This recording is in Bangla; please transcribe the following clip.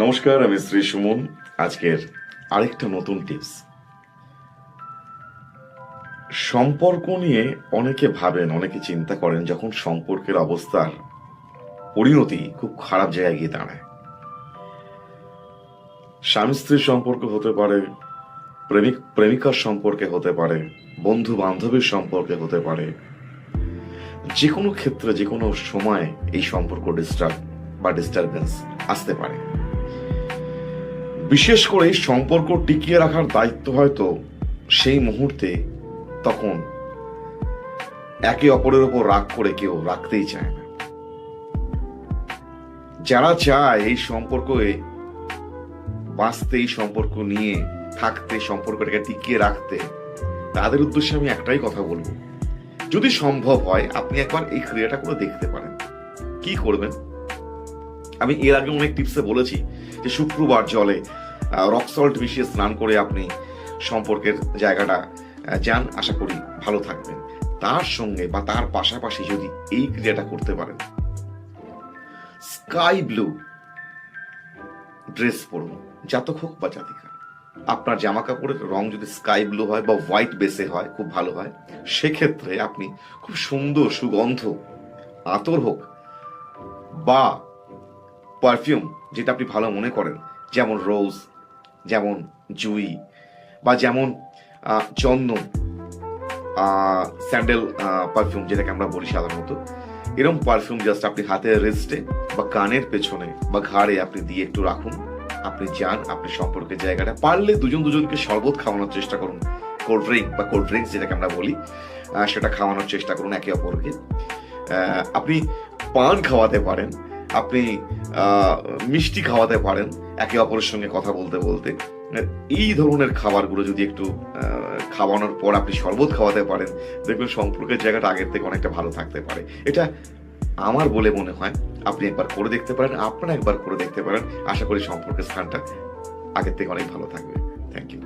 নমস্কার, আমি শ্রী সুমন। আজকের আরেকটা নতুন টিপস। সম্পর্ক নিয়ে অনেকে ভাবেন, অনেকে চিন্তা করেন যখন সম্পর্কের অবস্থার পরিণতি খুব খারাপ জায়গায় গিয়ে দাঁড়ায়। স্বামী স্ত্রীর সম্পর্ক হতে পারে, প্রেমিক প্রেমিকার সম্পর্কে হতে পারে, বন্ধু বান্ধবীর সম্পর্কে হতে পারে। যে কোনো ক্ষেত্রে, যে কোনো সময় এই সম্পর্ক ডিস্টারবেন্স আসতে পারে। বিশেষ করে সম্পর্ক টিকিয়ে রাখার দায়িত্ব হয়তো সেই মুহূর্তে তখন একে অপরের উপর রাগ করে কেউ রাখতেই চায় না। যারা চায় এই সম্পর্কে বাঁচতে, এই সম্পর্ক নিয়ে থাকতে, সম্পর্কটাকে টিকিয়ে রাখতে, তাদের উদ্দেশ্যে আমি একটাই কথা বলবো, যদি সম্ভব হয় আপনি একবার এই ক্রিয়াটা করে দেখতে পারেন। কি করবেন? আমি এর আগে অনেক টিপসে বলেছি যে শুক্রবার জলে রক সল্ট মিশিয়ে স্নান করে আপনি সম্পর্কের জায়গাটা যান, আশা করি ভালো থাকবেন। তার সঙ্গে বা তার পাশাপাশি যদি এই ক্রিয়াটা করতে পারেন, স্কাই ব্লু ড্রেস পরুন, জাতক হোক বা জাতিকা। আপনার জামা কাপড়ের রং যদি স্কাই ব্লু হয় বা হোয়াইট বেসে হয়, খুব ভালো হয়। সেক্ষেত্রে আপনি খুব সুন্দর সুগন্ধ আতর হোক বা পারফিউম, যেটা আপনি ভালো মনে করেন, যেমন রোজ, যেমন জুই, বা যেমন চন্দন, স্যান্ডেল পারফিউম যেটাকে আমরা বলি সাধারণত, এরকম পারফিউম জাস্ট আপনি হাতের রেস্টে বা কানের পেছনে বা ঘাড়ে আপনি দিয়ে একটু রাখুন। আপনি যান, আপনি সম্পর্কের জায়গাটা, পারলে দুজনকে শরবত খাওয়ানোর চেষ্টা করুন, কোল্ড ড্রিঙ্কস যেটাকে আমরা বলি, সেটা খাওয়ানোর চেষ্টা করুন একে অপরকে। আপনি পান খাওয়াতে পারেন, আপনি মিষ্টি খাওয়াতে পারেন একে অপরের সঙ্গে কথা বলতে বলতে। এই ধরনের খাবারগুলো যদি একটু খাওয়ানোর পর আপনি শরবত খাওয়াতে পারেন, দেখবেন সম্পর্কের জায়গাটা আগের থেকে অনেকটা ভালো থাকতে পারে। এটা আমার বলে মনে হয়। আপনি একবার করে দেখতে পারেন, আপনারা একবার করে দেখতে পারেন। আশা করি সম্পর্কের স্থানটা আগের থেকে অনেক ভালো থাকবে। Thank you.